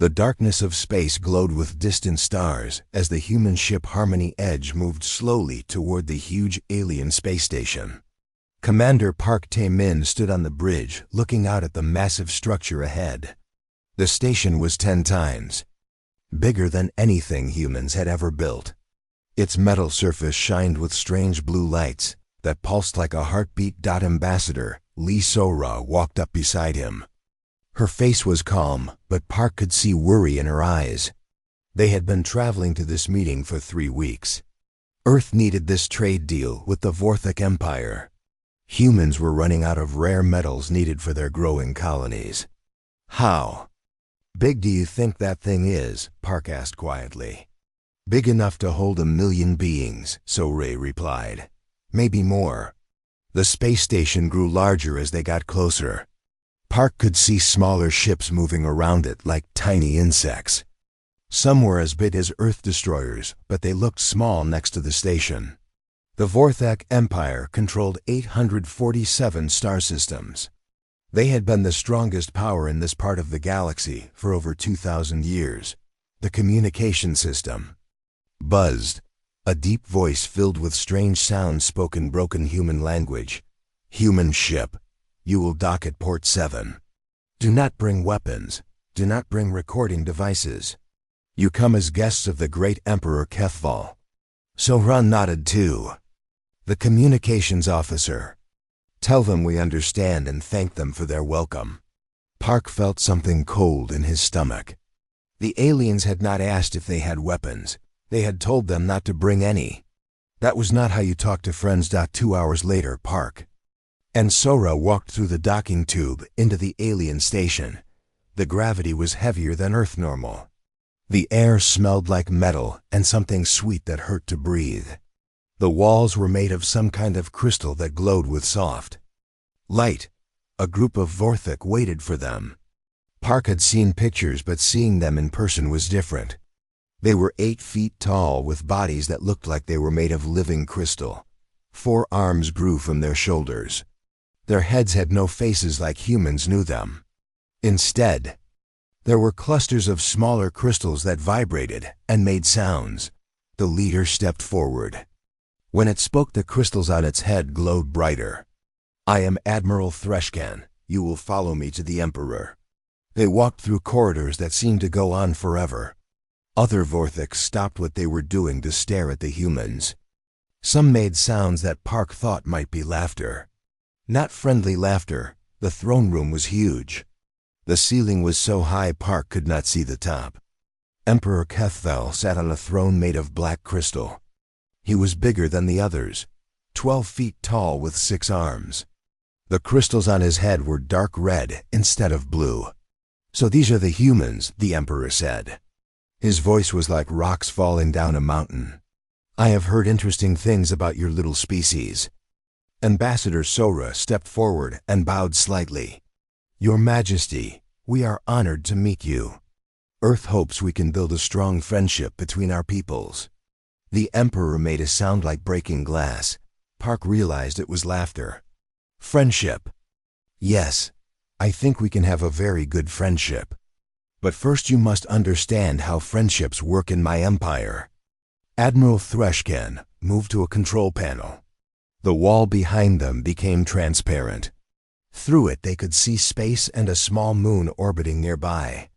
The darkness of space glowed with distant stars as the human ship Harmony Edge moved slowly toward the huge alien space station. Commander Park Tae-min stood on the bridge, looking out at the massive structure ahead. The station was 10 times bigger than anything humans had ever built. Its metal surface shined with strange blue lights that pulsed like a heartbeat. Ambassador Lee So-ra walked up beside him. Her face was calm, but Park could see worry in her eyes. They had been traveling to this meeting for 3 weeks. Earth needed this trade deal with the Vorthic Empire. Humans were running out of rare metals needed for their growing colonies. How big do you think that thing is? Park asked quietly. Big enough to hold 1 million beings, So-ra replied. Maybe more. The space station grew larger as they got closer. Park could see smaller ships moving around it like tiny insects. Some were as big as Earth destroyers, but they looked small next to the station. The Vorthic Empire controlled 847 star systems. They had been the strongest power in this part of the galaxy for over 2,000 years. The communication system buzzed. A deep voice filled with strange sounds spoke in broken human language. Human ship, you will dock at Port 7. Do not bring weapons. Do not bring recording devices. You come as guests of the great Emperor Kethval. So-ra nodded too. The communications officer. Tell them we understand and thank them for their welcome. Park felt something cold in his stomach. The aliens had not asked if they had weapons. They had told them not to bring any. That was not how you talk to friends. 2 hours later, Park and So-ra walked through the docking tube into the alien station. The gravity was heavier than Earth normal. The air smelled like metal and something sweet that hurt to breathe. The walls were made of some kind of crystal that glowed with soft light. A group of Vorthic waited for them. Park had seen pictures, but seeing them in person was different. They were 8 feet tall with bodies that looked like they were made of living crystal. 4 arms grew from their shoulders. Their heads had no faces like humans knew them. Instead, there were clusters of smaller crystals that vibrated and made sounds. The leader stepped forward. When it spoke, the crystals on its head glowed brighter. I am Admiral Threshkan. You will follow me to the Emperor. They walked through corridors that seemed to go on forever. Other Vorthics stopped what they were doing to stare at the humans. Some made sounds that Park thought might be laughter. Not friendly laughter. The throne room was huge. The ceiling was so high Park could not see the top. Emperor Kethval sat on a throne made of black crystal. He was bigger than the others, 12 feet tall with 6 arms. The crystals on his head were dark red instead of blue. So these are the humans, the Emperor said. His voice was like rocks falling down a mountain. I have heard interesting things about your little species. Ambassador So-ra stepped forward and bowed slightly. Your Majesty, we are honored to meet you. Earth hopes we can build a strong friendship between our peoples. The Emperor made a sound like breaking glass. Park realized it was laughter. Friendship. Yes, I think we can have a very good friendship. But first you must understand how friendships work in my empire. Admiral Threshkan moved to a control panel. The wall behind them became transparent. Through it they could see space and a small moon orbiting nearby.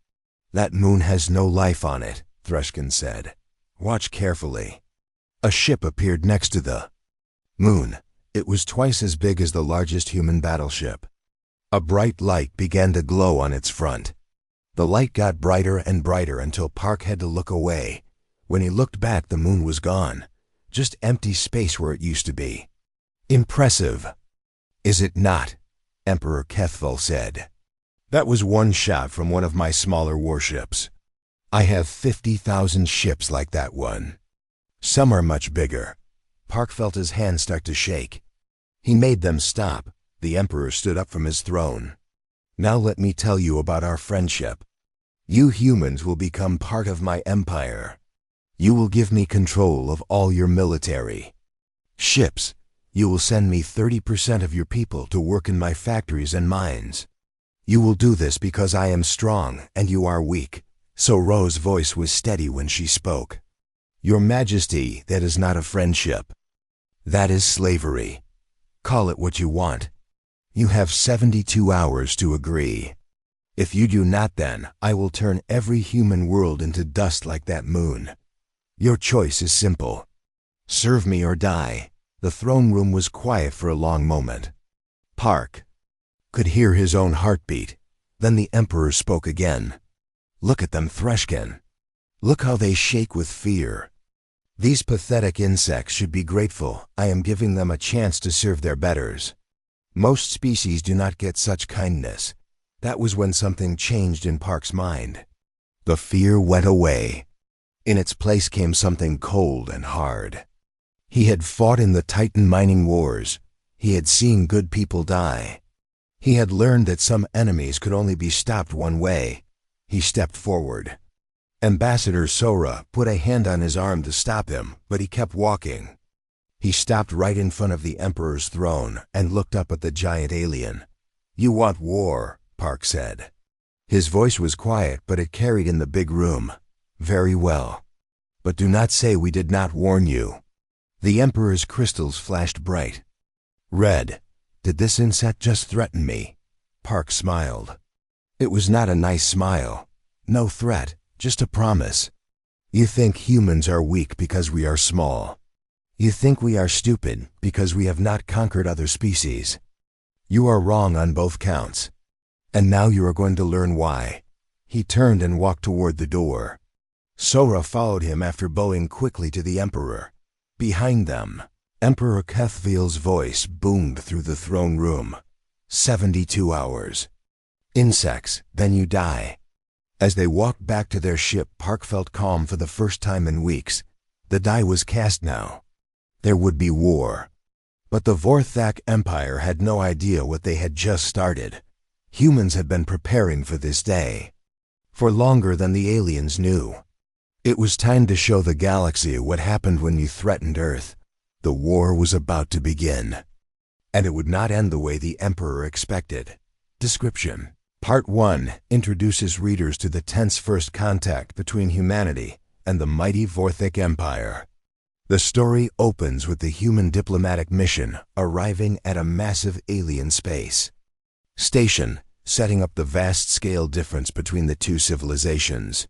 That moon has no life on it, Threshkan said. Watch carefully. A ship appeared next to the moon. It was twice as big as the largest human battleship. A bright light began to glow on its front. The light got brighter and brighter until Park had to look away. When he looked back, the moon was gone. Just empty space where it used to be. Impressive. Is it not? Emperor Kethval said. That was one shot from one of my smaller warships. I have 50,000 ships like that one. Some are much bigger. Park felt his hand start to shake. He made them stop. The Emperor stood up from his throne. Now let me tell you about our friendship. You humans will become part of my empire. You will give me control of all your military ships. You will send me 30% of your people to work in my factories and mines. You will do this because I am strong and you are weak, So Ro's voice was steady when she spoke. Your Majesty, that is not a friendship. That is slavery. Call it what you want. You have 72 hours to agree. If you do not, then I will turn every human world into dust like that moon. Your choice is simple. Serve me or die. The throne room was quiet for a long moment. Park could hear his own heartbeat. Then the Emperor spoke again. Look at them, Threshkin. Look how they shake with fear. These pathetic insects should be grateful. I am giving them a chance to serve their betters. Most species do not get such kindness. That was when something changed in Park's mind. The fear went away. In its place came something cold and hard. He had fought in the Titan mining wars. He had seen good people die. He had learned that some enemies could only be stopped one way. He stepped forward. Ambassador Sora put a hand on his arm to stop him, but he kept walking. He stopped right in front of the Emperor's throne and looked up at the giant alien. You want war, Park said. His voice was quiet, but it carried in the big room. Very well. But do not say we did not warn you. The Emperor's crystals flashed bright. Red. Did this insect just threaten me? Park smiled. It was not a nice smile. No threat, just a promise. You think humans are weak because we are small. You think we are stupid because we have not conquered other species. You are wrong on both counts. And now you are going to learn why. He turned and walked toward the door. Sora followed him after bowing quickly to the Emperor. Behind them, Emperor Kethvil's voice boomed through the throne room. 72 hours. Insects, then you die. As they walked back to their ship, Park felt calm for the first time in weeks. The die was cast now. There would be war. But the Vorthak Empire had no idea what they had just started. Humans had been preparing for this day. For longer than the aliens knew. It was time to show the galaxy what happened when you threatened Earth. The war was about to begin. And it would not end the way the Emperor expected. Description. Part 1 introduces readers to the tense first contact between humanity and the mighty Vorthak Empire. The story opens with the human diplomatic mission arriving at a massive alien space station, setting up the vast-scale difference between the two civilizations.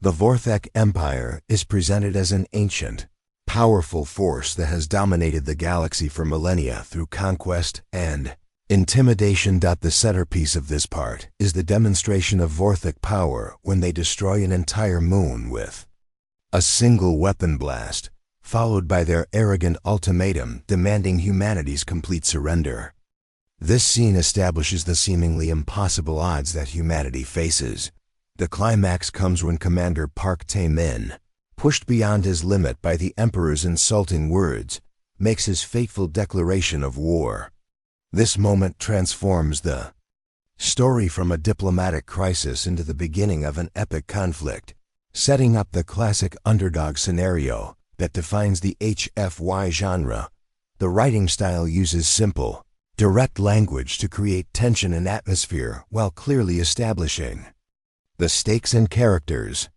The Vorthak Empire is presented as an ancient, powerful force that has dominated the galaxy for millennia through conquest and intimidation. The centerpiece of this part is the demonstration of Vorthak power when they destroy an entire moon with a single weapon blast, followed by their arrogant ultimatum demanding humanity's complete surrender. This scene establishes the seemingly impossible odds that humanity faces. The climax comes when Commander Park Tae-min, pushed beyond his limit by the Emperor's insulting words, makes his fateful declaration of war. This moment transforms the story from a diplomatic crisis into the beginning of an epic conflict, setting up the classic underdog scenario that defines the HFY genre. The writing style uses simple, direct language to create tension and atmosphere while clearly establishing the stakes and characters.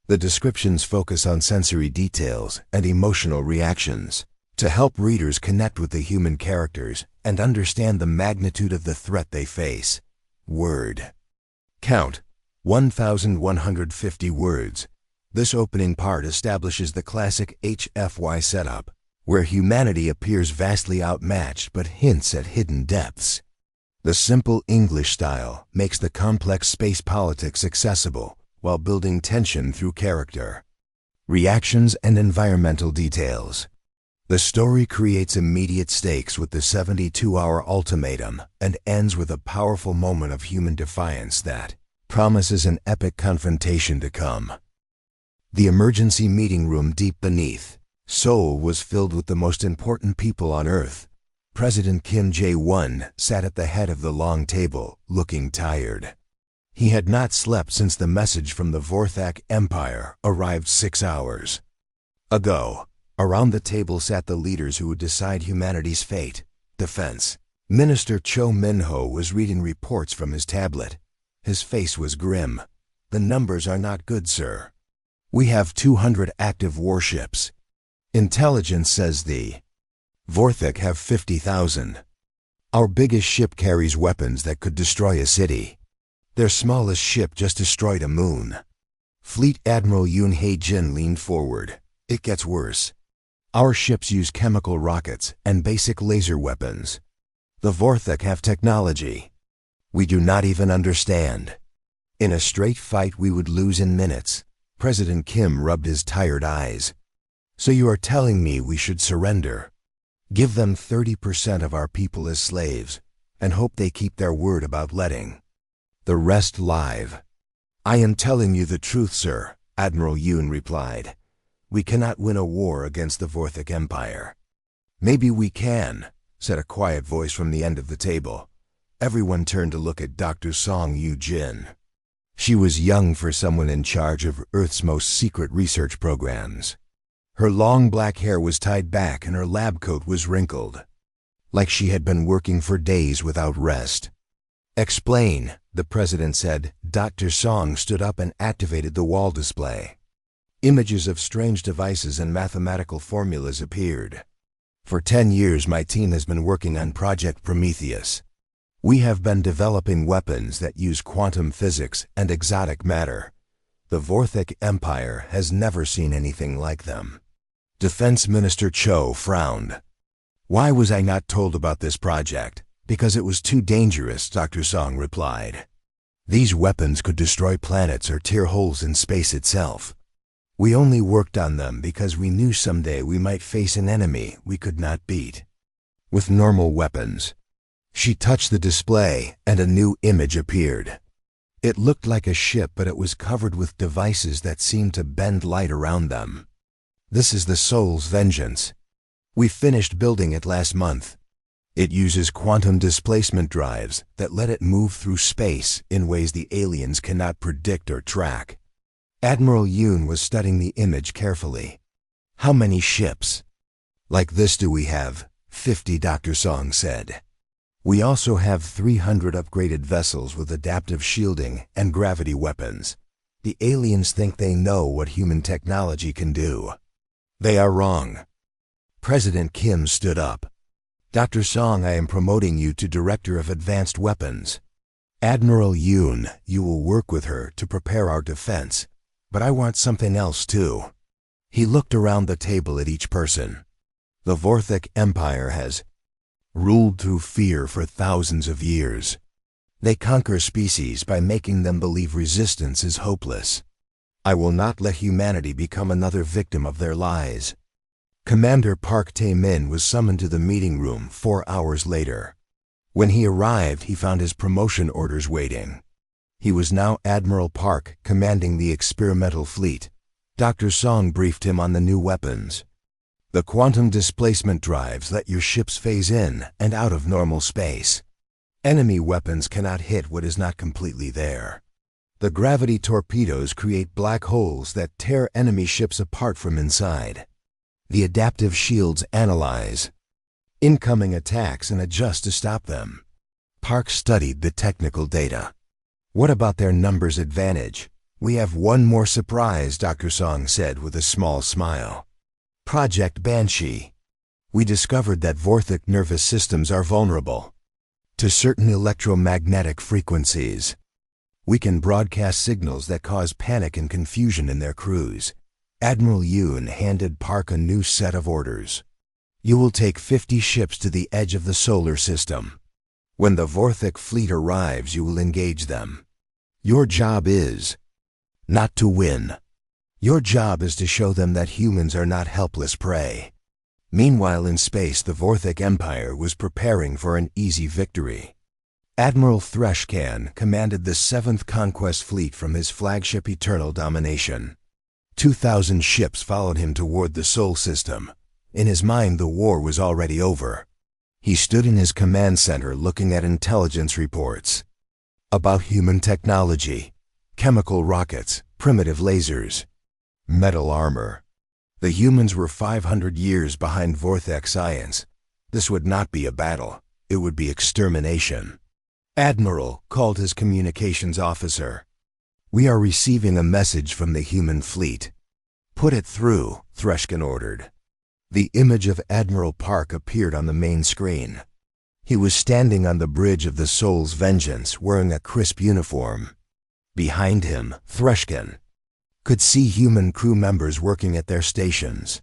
The descriptions focus on sensory details and emotional reactions to help readers connect with the human characters and understand the magnitude of the threat they face. Word count 1,150 words. This opening part establishes the classic HFY setup, where humanity appears vastly outmatched but hints at hidden depths. The simple English style makes the complex space politics accessible while building tension through character, reactions, and environmental details. The story creates immediate stakes with the 72-hour ultimatum and ends with a powerful moment of human defiance that promises an epic confrontation to come. The emergency meeting room deep beneath Seoul was filled with the most important people on Earth. President Kim Jae-won sat at the head of the long table, looking tired. He had not slept since the message from the Vorthak Empire arrived 6 hours ago. Around the table sat the leaders who would decide humanity's fate. Defense Minister Cho Min-ho was reading reports from his tablet. His face was grim. The numbers are not good, sir. We have 200 active warships. Intelligence says the Vorthik have 50,000. Our biggest ship carries weapons that could destroy a city. Their smallest ship just destroyed a moon. Fleet Admiral Yoon Hae-jin leaned forward. It gets worse. Our ships use chemical rockets and basic laser weapons. The Vorthik have technology we do not even understand. In a straight fight we would lose in minutes. President Kim rubbed his tired eyes. So you are telling me we should surrender? Give them 30% of our people as slaves, and hope they keep their word about letting the rest live. I am telling you the truth, sir, Admiral Yoon replied. We cannot win a war against the Vorthik Empire. Maybe we can, said a quiet voice from the end of the table. Everyone turned to look at Dr. Song Yu-jin. She was young for someone in charge of Earth's most secret research programs. Her long black hair was tied back and her lab coat was wrinkled, like she had been working for days without rest. Explain, the president said. Dr. Song stood up and activated the wall display. Images of strange devices and mathematical formulas appeared. For 10 years my team has been working on Project Prometheus. We have been developing weapons that use quantum physics and exotic matter. The Vorthik Empire has never seen anything like them. Defense Minister Cho frowned. Why was I not told about this project? Because it was too dangerous, Dr. Song replied. These weapons could destroy planets or tear holes in space itself. We only worked on them because we knew someday we might face an enemy we could not beat with normal weapons. She touched the display and a new image appeared. It looked like a ship, but it was covered with devices that seemed to bend light around them. This is the Soul's Vengeance. We finished building it last month. It uses quantum displacement drives that let it move through space in ways the aliens cannot predict or track. Admiral Yoon was studying the image carefully. How many ships like this do we have? 50, Dr. Song said. We also have 300 upgraded vessels with adaptive shielding and gravity weapons. The aliens think they know what human technology can do. They are wrong. President Kim stood up. Dr. Song, I am promoting you to Director of Advanced Weapons. Admiral Yoon, you will work with her to prepare our defense. But I want something else too. He looked around the table at each person. The Vorthik Empire has ruled through fear for thousands of years. They conquer species by making them believe resistance is hopeless. I will not let humanity become another victim of their lies. Commander Park Tae-min was summoned to the meeting room 4 hours later. When he arrived, he found his promotion orders waiting. He was now Admiral Park, commanding the experimental fleet. Dr. Song briefed him on the new weapons. The quantum displacement drives let your ships phase in and out of normal space. Enemy weapons cannot hit what is not completely there. The gravity torpedoes create black holes that tear enemy ships apart from inside. The adaptive shields analyze incoming attacks and adjust to stop them. Park studied the technical data. What about their numbers advantage? We have one more surprise, Dr. Song said with a small smile. Project Banshee. We discovered that Vorthik nervous systems are vulnerable to certain electromagnetic frequencies. We can broadcast signals that cause panic and confusion in their crews. Admiral Yoon handed Park a new set of orders. You will take 50 ships to the edge of the solar system. When the Vorthik fleet arrives, you will engage them. Your job is not to win. Your job is to show them that humans are not helpless prey. Meanwhile, in space, the Vorthik Empire was preparing for an easy victory. Admiral Threshcan commanded the 7th Conquest Fleet from his flagship Eternal Domination. 2,000 ships followed him toward the Sol system. In his mind, the war was already over. He stood in his command center looking at intelligence reports about human technology, chemical rockets, primitive lasers, metal armor. The humans were 500 years behind Vorthik science. This would not be a battle. It would be extermination. Admiral called his communications officer. We are receiving a message from the human fleet. Put it through, Threshkin ordered. The image of Admiral Park appeared on the main screen. He was standing on the bridge of the Soul's Vengeance wearing a crisp uniform. Behind him, Threshkin could see human crew members working at their stations.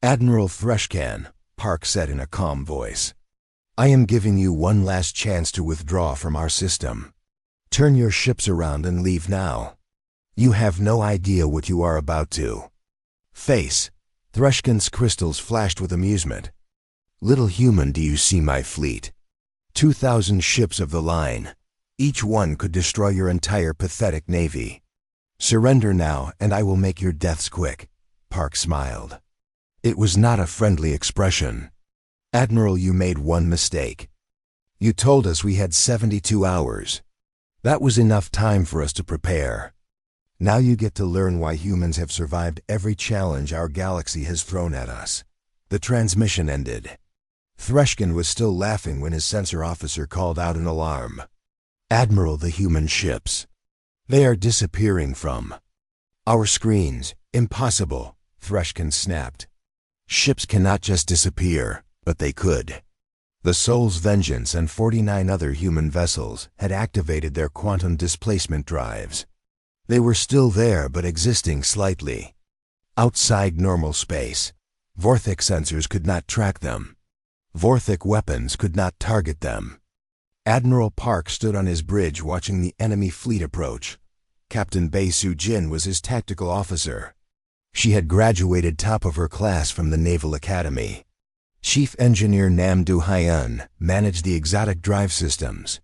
Admiral Threshkin, Park said in a calm voice, I am giving you one last chance to withdraw from our system. Turn your ships around and leave now. You have no idea what you are about to face. Threshkin's crystals flashed with amusement. Little human, do you see my fleet? 2,000 ships of the line. Each one could destroy your entire pathetic navy. Surrender now, and I will make your deaths quick. Park smiled. It was not a friendly expression. Admiral, you made one mistake. You told us we had 72 hours. That was enough time for us to prepare. Now you get to learn why humans have survived every challenge our galaxy has thrown at us. The transmission ended. Threshkin was still laughing when his sensor officer called out an alarm. Admiral, the human ships. They are disappearing from our screens. Impossible, Threshkin snapped. Ships cannot just disappear, but they could. The Soul's Vengeance and 49 other human vessels had activated their quantum displacement drives. They were still there but existing slightly outside normal space. Vorthic sensors could not track them. Vorthic weapons could not target them. Admiral Park stood on his bridge watching the enemy fleet approach. Captain Bei Su-jin was his tactical officer. She had graduated top of her class from the Naval Academy. Chief Engineer Nam Do-hyun managed the exotic drive systems.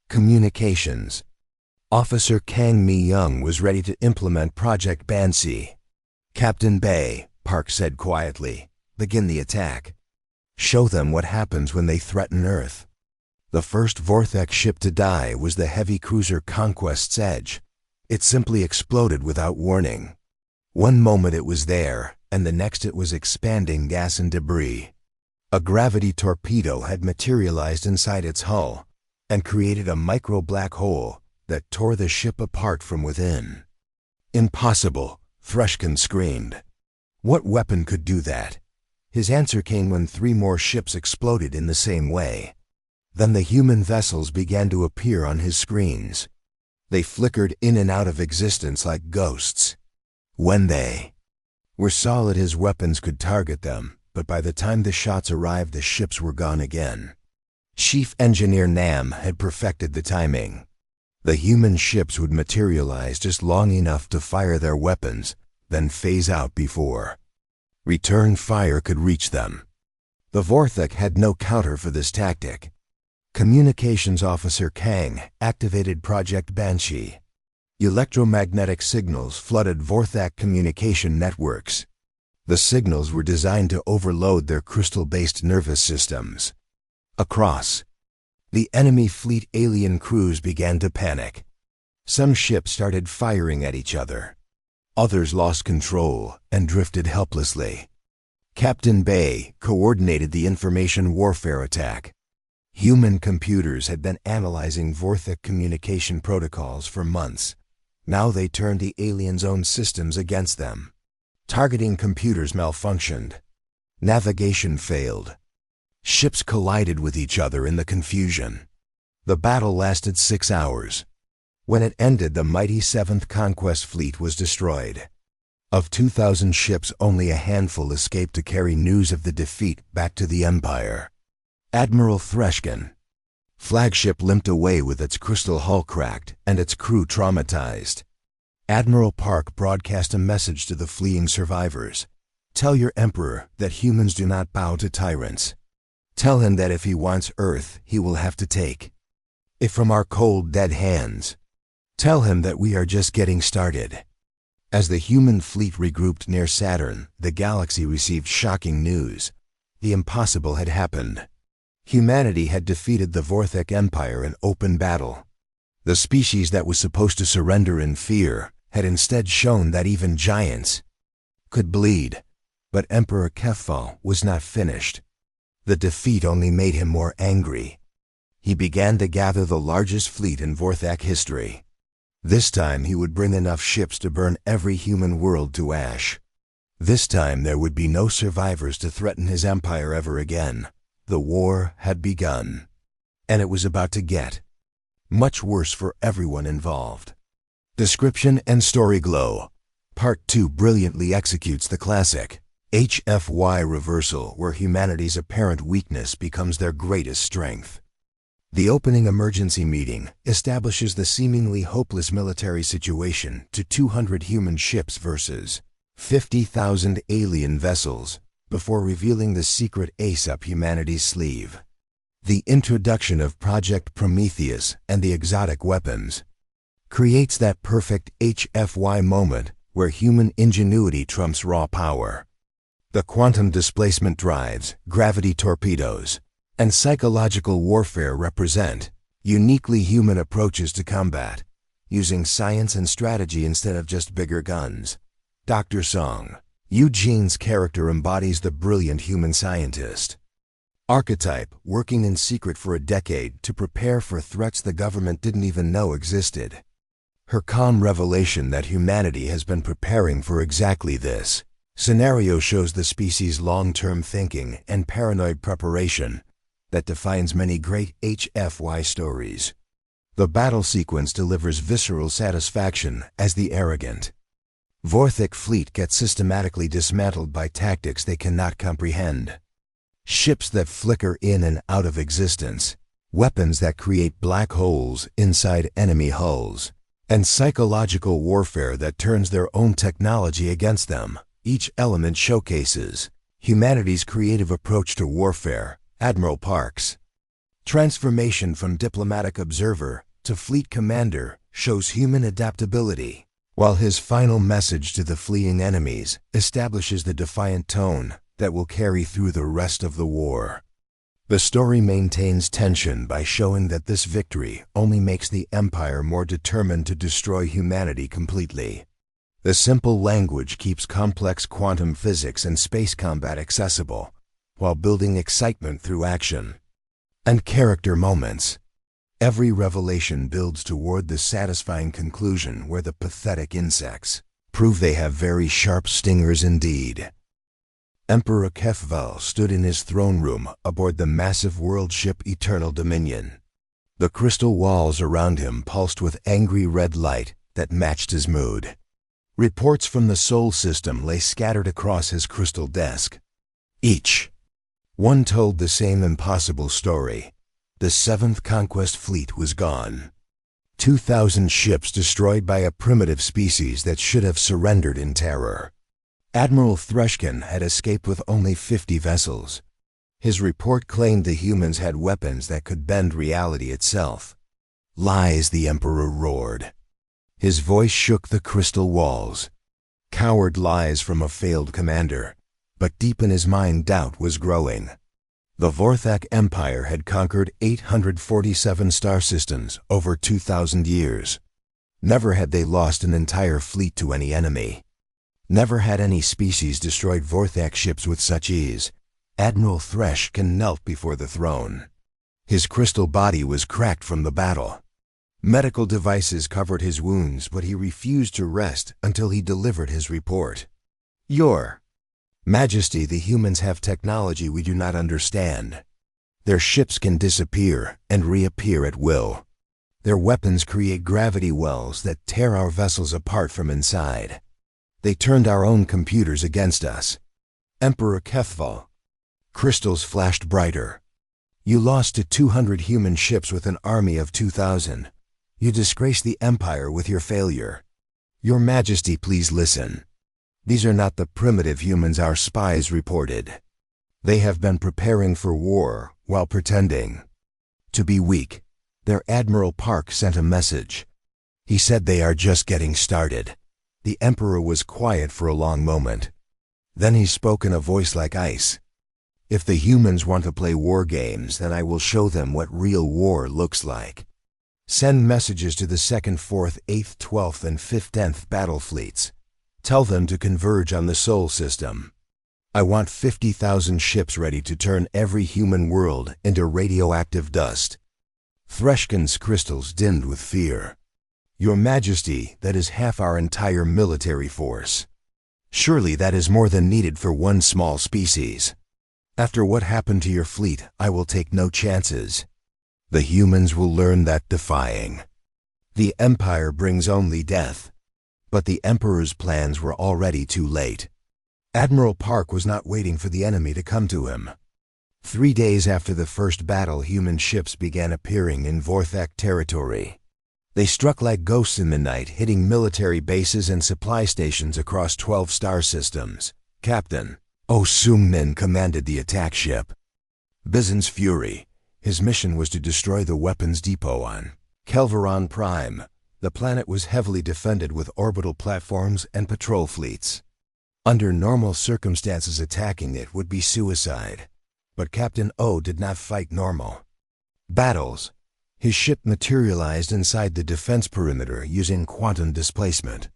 Communications. Officer Kang Mi-young was ready to implement Project Banshee. Captain Bei, Park said quietly, begin the attack. Show them what happens when they threaten Earth. The first Vorthek ship to die was the heavy cruiser Conquest's Edge. It simply exploded without warning. One moment it was there, and the next it was expanding gas and debris. A gravity torpedo had materialized inside its hull and created a micro-black hole that tore the ship apart from within. Impossible, Threshkin screamed. What weapon could do that? His answer came when 3 more ships exploded in the same way. Then the human vessels began to appear on his screens. They flickered in and out of existence like ghosts. When they were solid, his weapons could target them, but by the time the shots arrived, the ships were gone again. Chief Engineer Nam had perfected the timing. The human ships would materialize just long enough to fire their weapons, then phase out before return fire could reach them. The Vorthek had no counter for this tactic. Communications Officer Kang activated Project Banshee. Electromagnetic signals flooded Vorthak communication networks. The signals were designed to overload their crystal-based nervous systems. Across the enemy fleet, alien crews began to panic. Some ships started firing at each other. Others lost control and drifted helplessly. Captain Bei coordinated the information warfare attack. Human computers had been analyzing Vorthik communication protocols for months. Now they turned the aliens' own systems against them. Targeting computers malfunctioned. Navigation failed. Ships collided with each other in the confusion. The battle lasted 6 hours. When it ended, the mighty 7th Conquest Fleet was destroyed. Of 2,000 ships, only a handful escaped to carry news of the defeat back to the Empire. Admiral Threshkin flagship limped away with its crystal hull cracked and its crew traumatized. Admiral Park broadcast a message to the fleeing survivors. Tell your Emperor that humans do not bow to tyrants. Tell him that if he wants Earth, he will have to take it from our cold, dead hands. Tell him that we are just getting started. As the human fleet regrouped near Saturn, the galaxy received shocking news. The impossible had happened. Humanity had defeated the Vorthek Empire in open battle. The species that was supposed to surrender in fear had instead shown that even giants could bleed. But Emperor Kefal was not finished. The defeat only made him more angry. He began to gather the largest fleet in Vorthak history. This time he would bring enough ships to burn every human world to ash. This time there would be no survivors to threaten his empire ever again. The war had begun. And it was about to get much worse for everyone involved. Description and story glow. Part 2 brilliantly executes the classic HFY reversal where humanity's apparent weakness becomes their greatest strength. The opening emergency meeting establishes the seemingly hopeless military situation to 200 human ships versus 50,000 alien vessels before revealing the secret ace up humanity's sleeve. The introduction of Project Prometheus and the exotic weapons creates that perfect HFY moment where human ingenuity trumps raw power. The quantum displacement drives, gravity torpedoes, and psychological warfare represent uniquely human approaches to combat, using science and strategy instead of just bigger guns. Dr. Song, Eugene's character, embodies the brilliant human scientist archetype, working in secret for a decade to prepare for threats the government didn't even know existed. Her calm revelation that humanity has been preparing for exactly this scenario shows the species' long-term thinking and paranoid preparation that defines many great HFY stories. The battle sequence delivers visceral satisfaction as the arrogant Vorthic fleet gets systematically dismantled by tactics they cannot comprehend. Ships that flicker in and out of existence, weapons that create black holes inside enemy hulls, and psychological warfare that turns their own technology against them. Each element showcases humanity's creative approach to warfare. Admiral Park's transformation from diplomatic observer to fleet commander shows human adaptability, while his final message to the fleeing enemies establishes the defiant tone that will carry through the rest of the war. The story maintains tension by showing that this victory only makes the Empire more determined to destroy humanity completely. The simple language keeps complex quantum physics and space combat accessible, while building excitement through action and character moments. Every revelation builds toward the satisfying conclusion where the pathetic insects prove they have very sharp stingers indeed. Emperor HFY stood in his throne room aboard the massive world ship Eternal Dominion. The crystal walls around him pulsed with angry red light that matched his mood. Reports from the Sol system lay scattered across his crystal desk. Each one told the same impossible story. The 7th Conquest Fleet was gone. 2,000 ships destroyed by a primitive species that should have surrendered in terror. Admiral Threshkin had escaped with only 50 vessels. His report claimed the humans had weapons that could bend reality itself. Lies, the Emperor roared. His voice shook the crystal walls. Coward lies from a failed commander. But deep in his mind doubt was growing. The Vorthak Empire had conquered 847 star systems over 2,000 years. Never had they lost an entire fleet to any enemy. Never had any species destroyed Vorthak ships with such ease. Admiral Threshkin knelt before the throne. His crystal body was cracked from the battle. Medical devices covered his wounds, but he refused to rest until he delivered his report. Your Majesty, the humans have technology we do not understand. Their ships can disappear and reappear at will. Their weapons create gravity wells that tear our vessels apart from inside. They turned our own computers against us. Emperor HFY. Crystals flashed brighter. You lost to 200 human ships with an army of 2,000. You disgraced the Empire with your failure. Your Majesty, please listen. These are not the primitive humans our spies reported. They have been preparing for war while pretending to be weak. Their Admiral Park sent a message. He said they are just getting started. The Emperor was quiet for a long moment. Then he spoke in a voice like ice. If the humans want to play war games, then I will show them what real war looks like. Send messages to the 2nd, 4th, 8th, 12th, and 5th, 10th battle fleets. Tell them to converge on the Sol system. I want 50,000 ships ready to turn every human world into radioactive dust. Threshkin's crystals dimmed with fear. "Your Majesty, that is half our entire military force. Surely that is more than needed for one small species. After what happened to your fleet, I will take no chances. The humans will learn that defying the Empire brings only death." But the Emperor's plans were already too late. Admiral Park was not waiting for the enemy to come to him. 3 days after the first battle, human ships began appearing in Vorthak territory. They struck like ghosts in the night, hitting military bases and supply stations across 12 star systems. Captain Oh Sung-min commanded the attack ship, Bizen's Fury. His mission was to destroy the weapons depot on Kelveron Prime. The planet was heavily defended with orbital platforms and patrol fleets. Under normal circumstances, attacking it would be suicide. But Captain O did not fight normal battles. His ship materialized inside the defense perimeter using quantum displacement.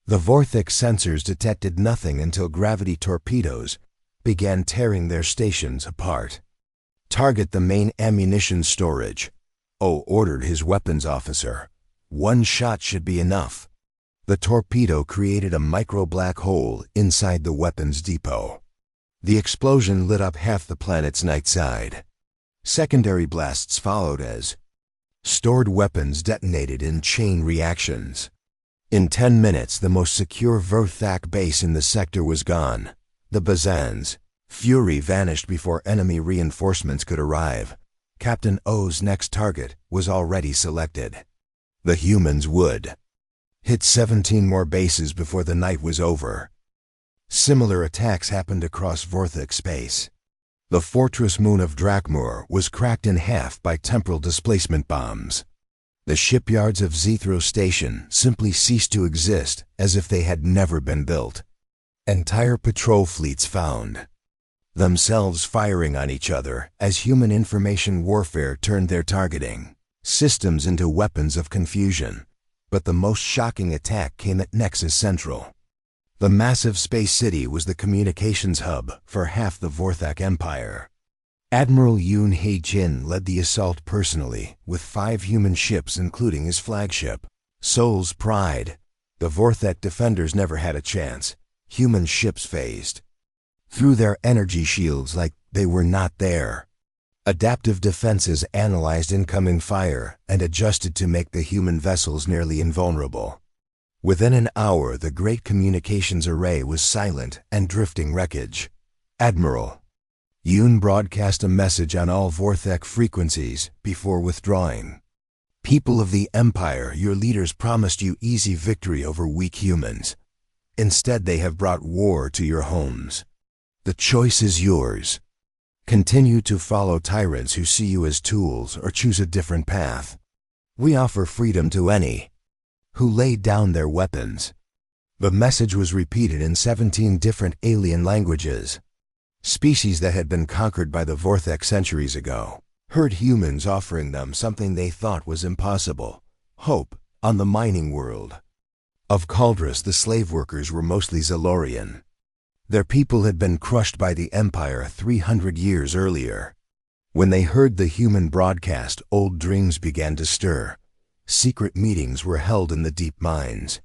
The Vorthak sensors detected nothing until gravity torpedoes began tearing their stations apart. "Target the main ammunition storage," O ordered his weapons officer. "One shot should be enough." The torpedo created a micro black hole inside the weapons depot. The explosion lit up half the planet's night side. Secondary blasts followed as stored weapons detonated in chain reactions. In 10 minutes, the most secure Vorthak base in the sector was gone. The Bizen's Fury vanished before enemy reinforcements could arrive. Captain O's next target was already selected. The humans would hit 17 more bases before the night was over. Similar attacks happened across Vorthak space. The fortress moon of Drakmur was cracked in half by temporal displacement bombs. The shipyards of Zethro Station simply ceased to exist, as if they had never been built. Entire patrol fleets found themselves firing on each other as human information warfare turned their targeting systems into weapons of confusion. But the most shocking attack came at Nexus Central. The massive space city was the communications hub for half the Vorthak Empire. Admiral Yoon Hae-jin led the assault personally, with 5 human ships including his flagship, Seoul's Pride. The Vorthak defenders never had a chance. Human ships phased through their energy shields like they were not there. Adaptive defenses analyzed incoming fire and adjusted to make the human vessels nearly invulnerable. Within an hour, the great communications array was silent and drifting wreckage. Admiral Yoon broadcast a message on all Vorthak frequencies before withdrawing. "People of the Empire, your leaders promised you easy victory over weak humans. Instead, they have brought war to your homes. The choice is yours. Continue to follow tyrants who see you as tools, or choose a different path. We offer freedom to any who lay down their weapons." The message was repeated in 17 different alien languages. Species that had been conquered by the Vorthak centuries ago heard humans offering them something they thought was impossible: hope on the mining world. Of Kaldras, the slave workers were mostly Zalorian. Their people had been crushed by the Empire 300 years earlier. When they heard the human broadcast, old dreams began to stir. Secret meetings were held in the deep mines.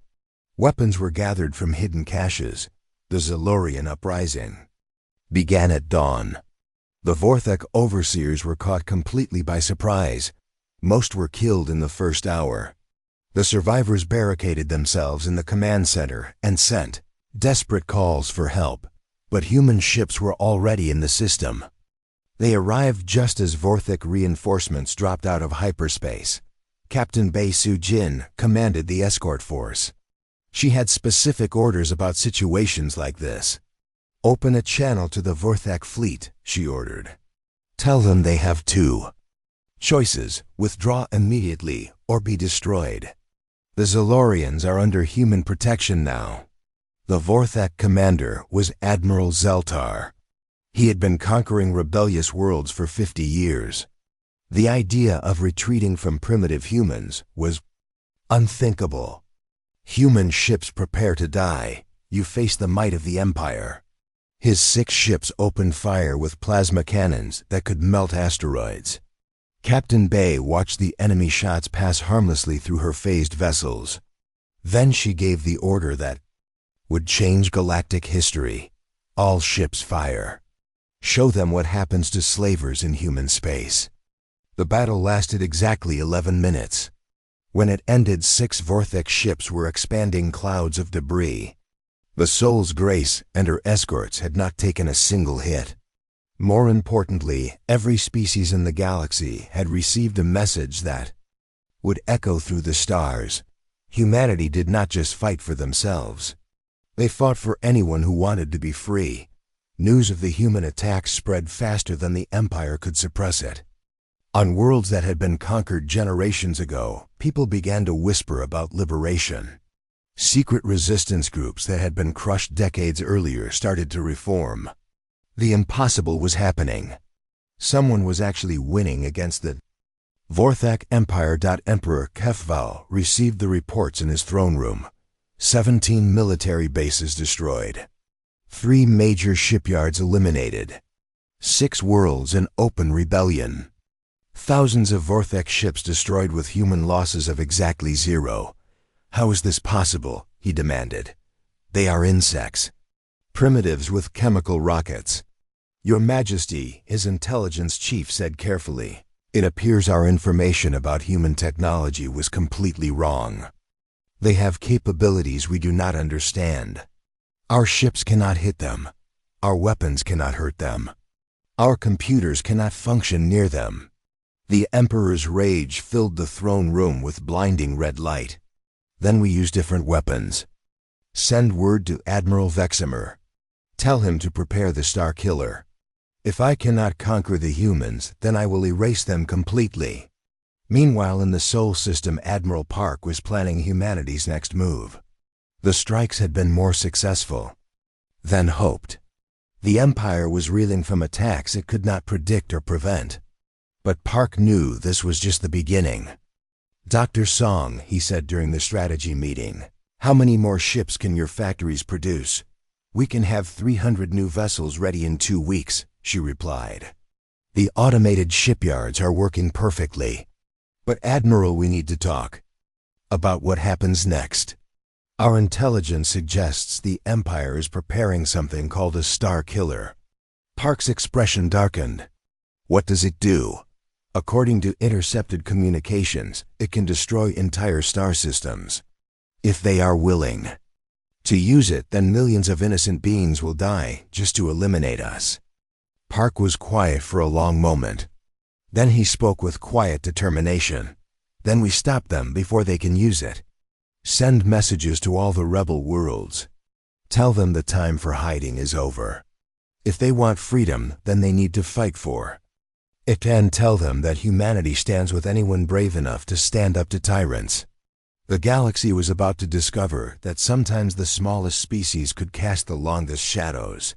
Weapons were gathered from hidden caches. The Zalorian uprising began at dawn. The Vorthak overseers were caught completely by surprise. Most were killed in the first hour. The survivors barricaded themselves in the command center and sent desperate calls for help. But human ships were already in the system. They arrived just as Vorthak reinforcements dropped out of hyperspace. Captain Bae Soo-jin commanded the escort force. She had specific orders about situations like this. "Open a channel to the Vorthak fleet," she ordered. "Tell them they have 2 choices: withdraw immediately or be destroyed. The Zalorians are under human protection now." The Vorthak commander was Admiral Zeltar. He had been conquering rebellious worlds for 50 years. The idea of retreating from primitive humans was unthinkable. "Human ships, prepare to die. You face the might of the Empire." His 6 ships opened fire with plasma cannons that could melt asteroids. Captain Bay watched the enemy shots pass harmlessly through her phased vessels. Then she gave the order that would change galactic history. All ships fire. Show them what happens to slavers in human space. The battle lasted exactly 11 minutes. When it ended, 6 Vortex ships were expanding clouds of debris. The Soul's Grace and her escorts had not taken a single hit. More importantly, every species in the galaxy had received a message that would echo through the stars. Humanity did not just fight for themselves. They fought for anyone who wanted to be free. News of the human attacks spread faster than the Empire could suppress it. On worlds that had been conquered generations ago, people began to whisper about liberation. Secret resistance groups that had been crushed decades earlier started to reform. The impossible was happening. Someone was actually winning against the Vorthak Empire. Emperor HFY received the reports in his throne room. 17 military bases destroyed. 3 major shipyards eliminated. 6 worlds in open rebellion. Thousands of Vortex ships destroyed with human losses of exactly 0. How is this possible? He demanded. They are insects. Primitives with chemical rockets. Your Majesty, his intelligence chief said carefully. It appears our information about human technology was completely wrong. They have capabilities we do not understand. Our ships cannot hit them. Our weapons cannot hurt them. Our computers cannot function near them. The Emperor's rage filled the throne room with blinding red light. Then we use different weapons. Send word to Admiral Veximer. Tell him to prepare the Star Killer. If I cannot conquer the humans, then I will erase them completely. Meanwhile, in the Sol system, Admiral Park was planning humanity's next move. The strikes had been more successful than hoped. The Empire was reeling from attacks it could not predict or prevent. But Park knew this was just the beginning. Dr. Song, he said during the strategy meeting, how many more ships can your factories produce? We can have 300 new vessels ready in 2 weeks, she replied. The automated shipyards are working perfectly. But Admiral, we need to talk about what happens next. Our intelligence suggests the Empire is preparing something called a Star Killer. Park's expression darkened. What does it do? According to intercepted communications, it can destroy entire star systems. If they are willing to use it, then millions of innocent beings will die just to eliminate us. Park was quiet for a long moment. Then he spoke with quiet determination. Then we stop them before they can use it. Send messages to all the rebel worlds. Tell them the time for hiding is over. If they want freedom, then they need to fight for it, and tell them that humanity stands with anyone brave enough to stand up to tyrants. The galaxy was about to discover that sometimes the smallest species could cast the longest shadows.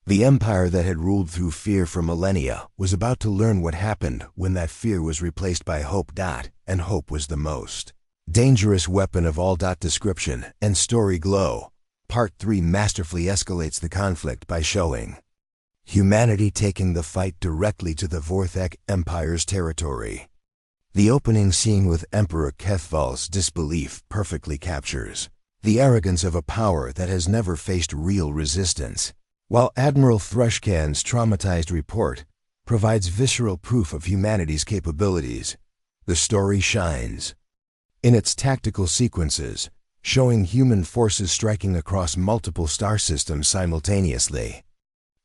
The empire that had ruled through fear for millennia was about to learn what happened when that fear was replaced by hope. And hope was the most dangerous weapon of all. Description and story glow. Part 3 masterfully escalates the conflict by showing humanity taking the fight directly to the Vorthak Empire's territory. The opening scene with Emperor HFY's disbelief perfectly captures the arrogance of a power that has never faced real resistance, while Admiral Thrushcan's traumatized report provides visceral proof of humanity's capabilities. The story shines in its tactical sequences, showing human forces striking across multiple star systems simultaneously.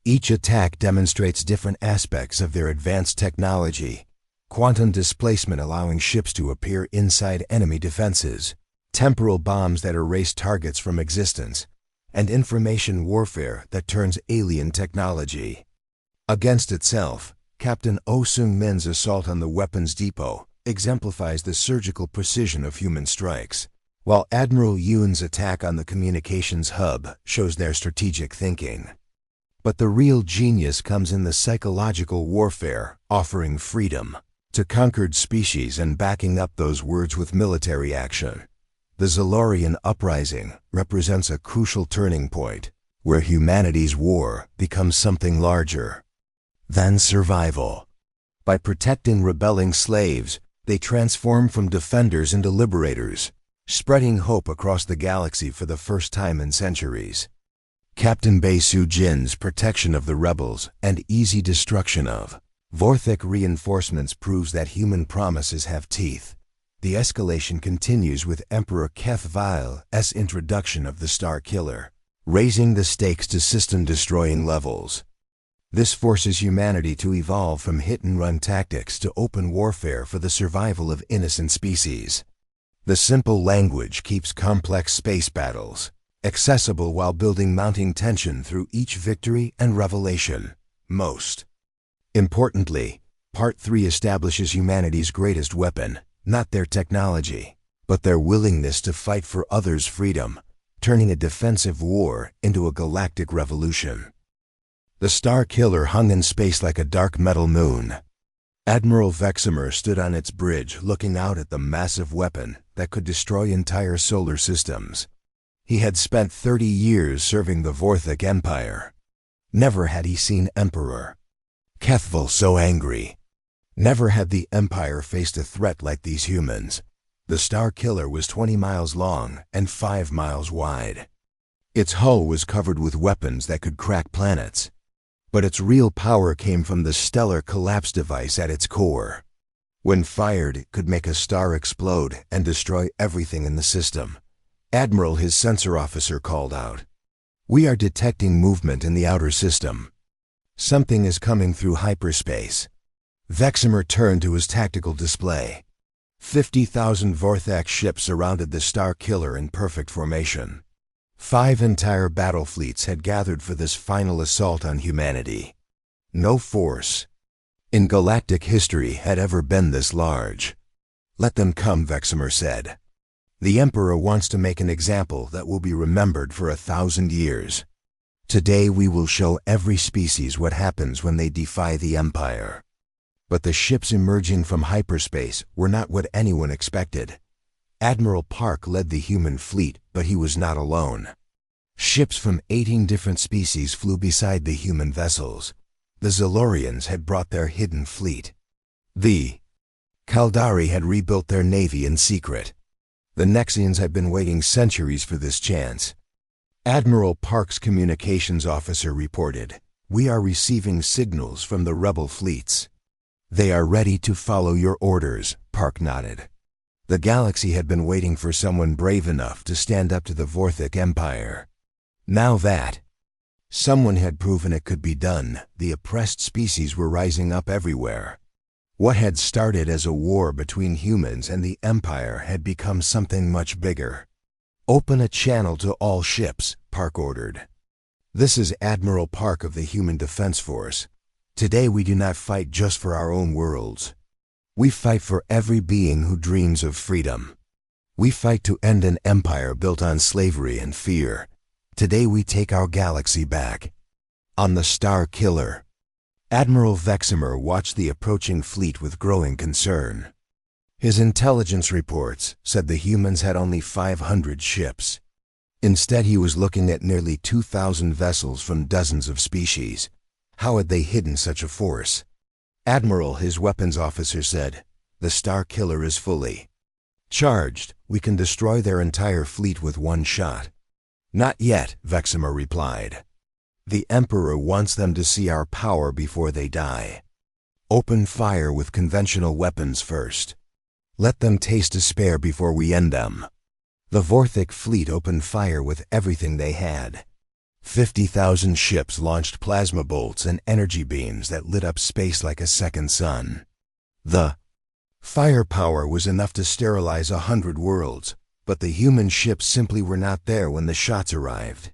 Each attack demonstrates different aspects of their advanced technology: quantum displacement allowing ships to appear inside enemy defenses, temporal bombs that erase targets from existence, and information warfare that turns alien technology against itself. Captain Oh Seung-min's assault on the weapons depot exemplifies the surgical precision of human strikes, while Admiral Yoon's attack on the communications hub shows their strategic thinking. But the real genius comes in the psychological warfare, offering freedom to conquered species and backing up those words with military action. The Zalorian uprising represents a crucial turning point, where humanity's war becomes something larger than survival. By protecting rebelling slaves, they transform from defenders into liberators, spreading hope across the galaxy for the first time in centuries. Captain Bei Su Jin's protection of the rebels and easy destruction of Vorthic reinforcements proves that human promises have teeth. The escalation continues with Emperor Keth Vile's introduction of the Star Killer, raising the stakes to system-destroying levels. This forces humanity to evolve from hit-and-run tactics to open warfare for the survival of innocent species. The simple language keeps complex space battles accessible while building mounting tension through each victory and revelation. Most importantly, Part 3 establishes humanity's greatest weapon, not their technology, but their willingness to fight for others' freedom, turning a defensive war into a galactic revolution. The Star Killer hung in space like a dark metal moon. Admiral Veximer stood on its bridge looking out at the massive weapon that could destroy entire solar systems. He had spent 30 years serving the Vorthic Empire. Never had he seen Emperor Kethval so angry. Never had the Empire faced a threat like these humans. The Star Killer was 20 miles long and 5 miles wide. Its hull was covered with weapons that could crack planets. But its real power came from the stellar collapse device at its core. When fired, it could make a star explode and destroy everything in the system. Admiral, his sensor officer, called out, "We are detecting movement in the outer system. Something is coming through hyperspace." Veximer turned to his tactical display. 50,000 Vorthac ships surrounded the Star Killer in perfect formation. 5 entire battle fleets had gathered for this final assault on humanity. No force in galactic history had ever been this large. "Let them come," Veximer said. "The Emperor wants to make an example that will be remembered for 1,000 years. Today we will show every species what happens when they defy the Empire." But the ships emerging from hyperspace were not what anyone expected. Admiral Park led the human fleet, but he was not alone. Ships from 18 different species flew beside the human vessels. The Zalorians had brought their hidden fleet. The Kaldari had rebuilt their navy in secret. The Nexians had been waiting centuries for this chance. Admiral Park's communications officer reported, "We are receiving signals from the rebel fleets." "They are ready to follow your orders," Park nodded. The galaxy had been waiting for someone brave enough to stand up to the Vorthic Empire. Now that someone had proven it could be done, the oppressed species were rising up everywhere. What had started as a war between humans and the Empire had become something much bigger. "Open a channel to all ships," Park ordered. "This is Admiral Park of the Human Defense Force. Today we do not fight just for our own worlds. We fight for every being who dreams of freedom. We fight to end an empire built on slavery and fear. Today we take our galaxy back." On the Star Killer, Admiral Veximer watched the approaching fleet with growing concern. His intelligence reports said the humans had only 500 ships. Instead, he was looking at nearly 2,000 vessels from dozens of species. How had they hidden such a force? "Admiral," his weapons officer said, "the Star Killer is fully charged. We can destroy their entire fleet with one shot." "Not yet," Veximer replied. "The Emperor wants them to see our power before they die. Open fire with conventional weapons first. Let them taste despair before we end them." The Vorthic fleet opened fire with everything they had. 50,000 ships launched plasma bolts and energy beams that lit up space like a second sun. The firepower was enough to sterilize 100 worlds, but the human ships simply were not there when the shots arrived.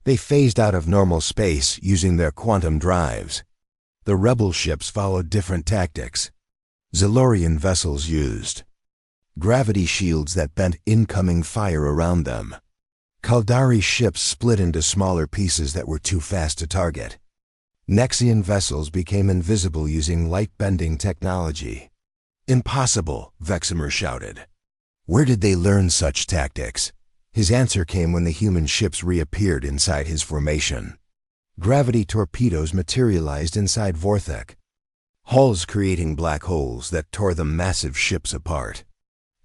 They phased out of normal space using their quantum drives. The rebel ships followed different tactics. Zalorian vessels used gravity shields that bent incoming fire around them. Kaldari ships split into smaller pieces that were too fast to target. Nexian vessels became invisible using light-bending technology. "Impossible," Veximer shouted. "Where did they learn such tactics?" His answer came when the human ships reappeared inside his formation. Gravity torpedoes materialized inside Vorthic. hulls creating black holes that tore the massive ships apart.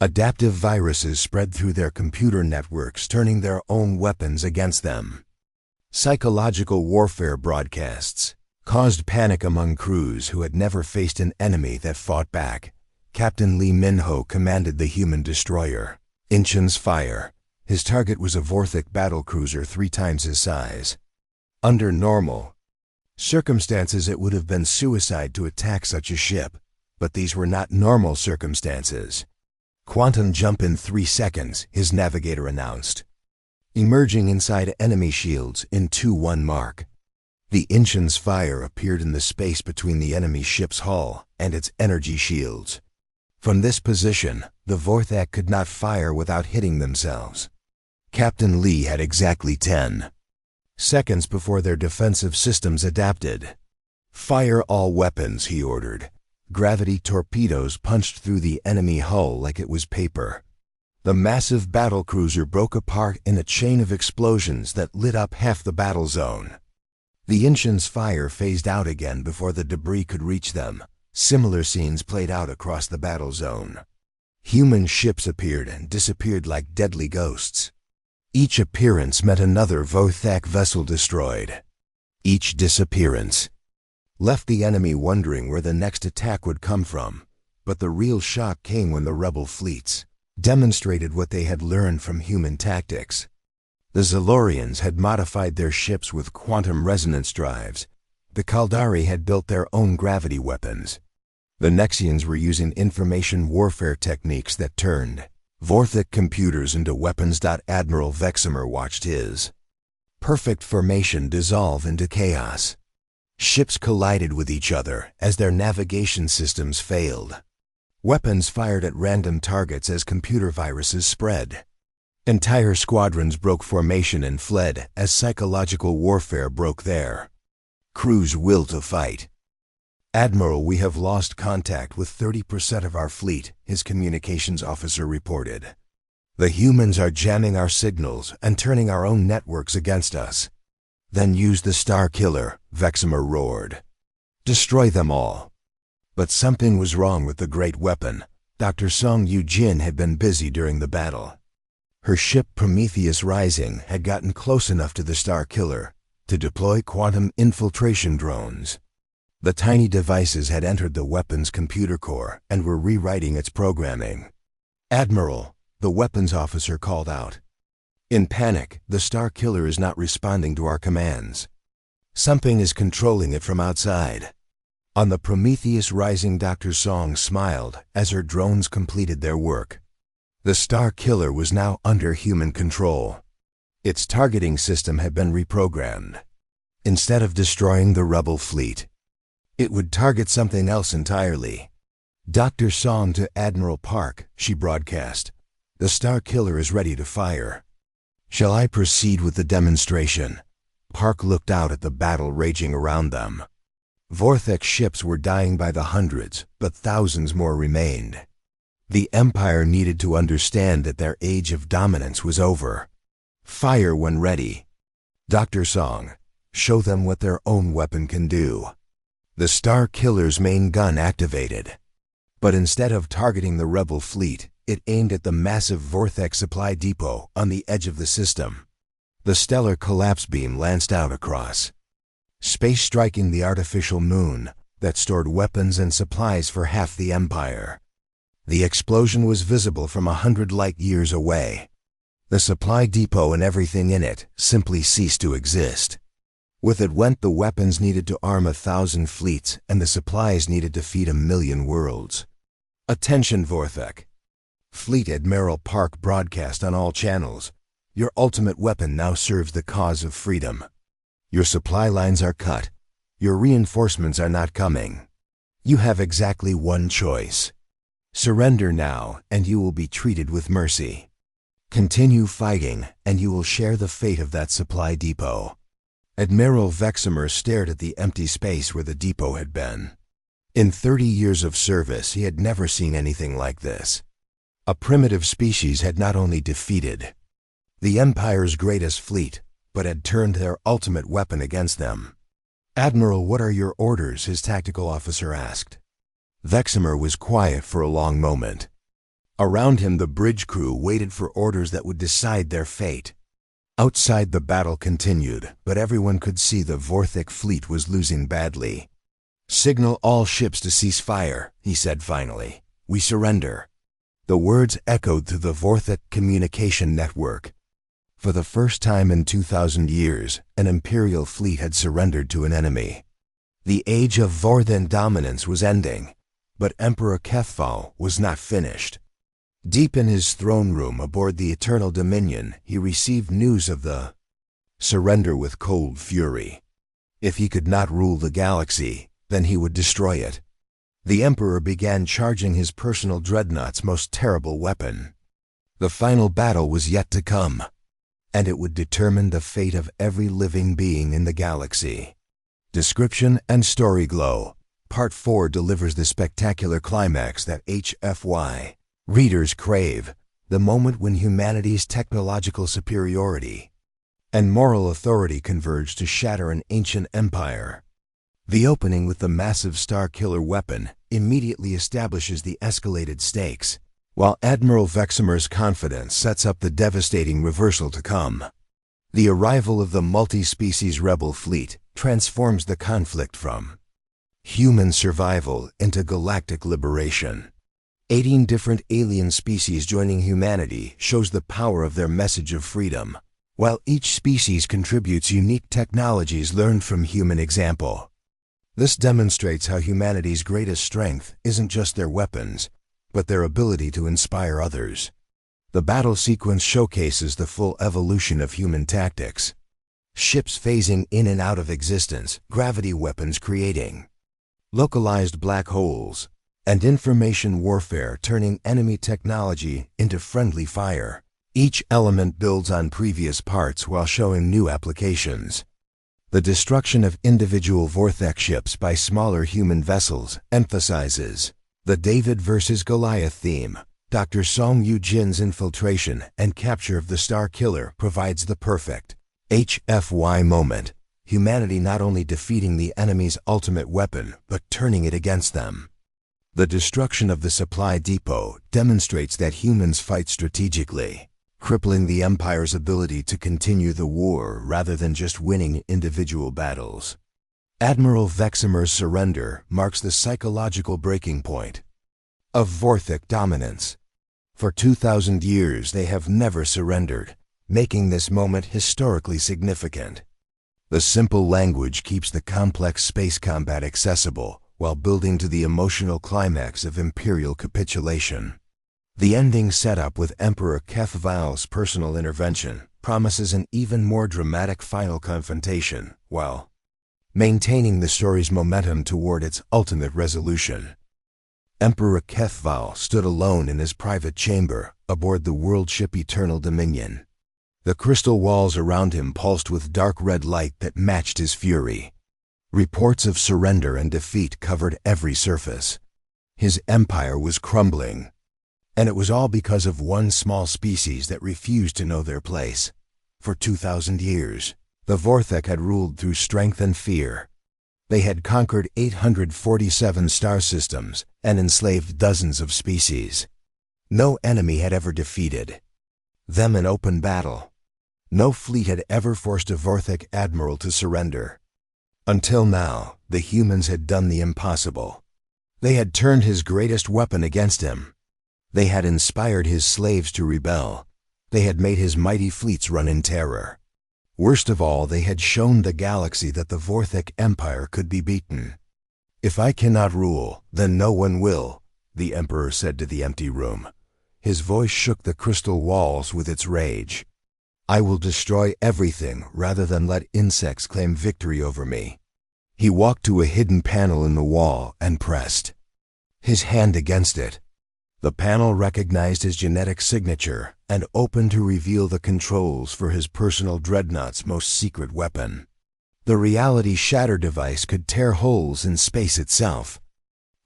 Adaptive viruses spread through their computer networks, turning their own weapons against them. Psychological warfare broadcasts caused panic among crews who had never faced an enemy that fought back. Captain Lee Min-ho commanded the human destroyer, Incheon's Fire. His target was a Vorthok battlecruiser 3 times his size. Under normal circumstances, it would have been suicide to attack such a ship, but these were not normal circumstances. Quantum jump in 3 seconds, his navigator announced. Emerging inside enemy shields in 2-1 mark. The Incheon's Fire appeared in the space between the enemy ship's hull and its energy shields. From this position, the Vorthok could not fire without hitting themselves. Captain Lee had exactly 10 seconds before their defensive systems adapted. Fire all weapons, he ordered. Gravity torpedoes punched through the enemy hull like it was paper. The massive battlecruiser broke apart in a chain of explosions that lit up half the battle zone. The Incheon's Fire phased out again before the debris could reach them. Similar scenes played out across the battle zone. Human ships appeared and disappeared like deadly ghosts. Each appearance meant another Vorthok vessel destroyed. Each disappearance left the enemy wondering where the next attack would come from, but the real shock came when the rebel fleets demonstrated what they had learned from human tactics. The Zalorians had modified their ships with quantum resonance drives. The Kaldari had built their own gravity weapons. The Nexians were using information warfare techniques that turned Vorthok computers into weapons. Admiral Veximer watched his perfect formation dissolve into chaos. Ships collided with each other as their navigation systems failed. Weapons fired at random targets as computer viruses spread. Entire squadrons broke formation and fled as psychological warfare broke their crew's will to fight. Admiral, we have lost contact with 30% of our fleet, his communications officer reported. The humans are jamming our signals and turning our own networks against us. Then use the Star Killer, Veximer roared. Destroy them all. But something was wrong with the great weapon. Dr. Song Yu-jin had been busy during the battle. Her ship Prometheus Rising had gotten close enough to the Star Killer to deploy quantum infiltration drones. The tiny devices had entered the weapon's computer core and were rewriting its programming. Admiral, the weapons officer called out. In panic, the Star Killer is not responding to our commands. Something is controlling it from outside. On the Prometheus Rising, Dr. Song smiled as her drones completed their work. The Star Killer was now under human control. Its targeting system had been reprogrammed. Instead of destroying the rebel fleet, it would target something else entirely. Dr. Song to Admiral Park, she broadcast. The Star Killer is ready to fire. Shall I proceed with the demonstration? Park looked out at the battle raging around them. Vorthok ships were dying by the hundreds, but thousands more remained. The Empire needed to understand that their age of dominance was over. Fire when ready. Dr. Song, show them what their own weapon can do. The Star Killer's main gun activated. But instead of targeting the rebel fleet, it aimed at the massive Vorthok supply depot on the edge of the system. The stellar collapse beam lanced out across space, striking the artificial moon that stored weapons and supplies for half the Empire. The explosion was visible from 100 light-years away. The supply depot and everything in it simply ceased to exist. With it went the weapons needed to arm 1,000 fleets and the supplies needed to feed 1,000,000 worlds. Attention, Vorthok. Fleet Admiral Park broadcast on all channels. Your ultimate weapon now serves the cause of freedom. Your supply lines are cut. Your reinforcements are not coming. You have exactly one choice. Surrender now, and you will be treated with mercy. Continue fighting, and you will share the fate of that supply depot. Admiral Veximer stared at the empty space where the depot had been. In 30 years of service, he had never seen anything like this. A primitive species had not only defeated the Empire's greatest fleet, but had turned their ultimate weapon against them. "Admiral, what are your orders?" his tactical officer asked. Veximer was quiet for a long moment. Around him, the bridge crew waited for orders that would decide their fate. Outside, the battle continued, but everyone could see the Vorthic fleet was losing badly. "Signal all ships to cease fire," he said finally. "We surrender." The words echoed through the Vorthic communication network. For the first time in 2,000 years, an Imperial fleet had surrendered to an enemy. The age of Vorthan dominance was ending, but Emperor Kethval was not finished. Deep in his throne room aboard the Eternal Dominion, he received news of the surrender with cold fury. If he could not rule the galaxy, then he would destroy it. The Emperor began charging his personal dreadnought's most terrible weapon. The final battle was yet to come, and it would determine the fate of every living being in the galaxy. Description and Story Glow. Part 4 delivers the spectacular climax that HFY readers crave, the moment when humanity's technological superiority and moral authority converge to shatter an ancient empire. The opening with the massive star-killer weapon immediately establishes the escalated stakes, while Admiral Veximer's confidence sets up the devastating reversal to come. The arrival of the multi-species rebel fleet transforms the conflict from human survival into galactic liberation. 18 different alien species joining humanity shows the power of their message of freedom, while each species contributes unique technologies learned from human example. This demonstrates how humanity's greatest strength isn't just their weapons, but their ability to inspire others. The battle sequence showcases the full evolution of human tactics. Ships phasing in and out of existence, gravity weapons creating localized black holes, and information warfare turning enemy technology into friendly fire. Each element builds on previous parts while showing new applications. The destruction of individual Vorthic ships by smaller human vessels emphasizes the David versus Goliath theme. Dr. Song Yu-jin's infiltration and capture of the Star Killer provides the perfect HFY moment. Humanity not only defeating the enemy's ultimate weapon, but turning it against them. The destruction of the supply depot demonstrates that humans fight strategically, crippling the Empire's ability to continue the war rather than just winning individual battles. Admiral Veximer's surrender marks the psychological breaking point of Vorthic dominance. For 2,000 years they have never surrendered, making this moment historically significant. The simple language keeps the complex space combat accessible, while building to the emotional climax of Imperial capitulation. The ending setup with Emperor Kethval's personal intervention promises an even more dramatic final confrontation, while maintaining the story's momentum toward its ultimate resolution. Emperor Kethval stood alone in his private chamber aboard the world ship Eternal Dominion. The crystal walls around him pulsed with dark red light that matched his fury. Reports of surrender and defeat covered every surface. His empire was crumbling, and it was all because of one small species that refused to know their place. For 2,000 years, the Vorthic had ruled through strength and fear. They had conquered 847 star systems and enslaved dozens of species. No enemy had ever defeated them in open battle. No fleet had ever forced a Vorthic admiral to surrender. Until now, the humans had done the impossible. They had turned his greatest weapon against him. They had inspired his slaves to rebel. They had made his mighty fleets run in terror. Worst of all, they had shown the galaxy that the Vorthic Empire could be beaten. "If I cannot rule, then no one will," the Emperor said to the empty room. His voice shook the crystal walls with its rage. "I will destroy everything rather than let insects claim victory over me." He walked to a hidden panel in the wall and pressed his hand against it. The panel recognized his genetic signature and opened to reveal the controls for his personal dreadnought's most secret weapon. The reality shatter device could tear holes in space itself.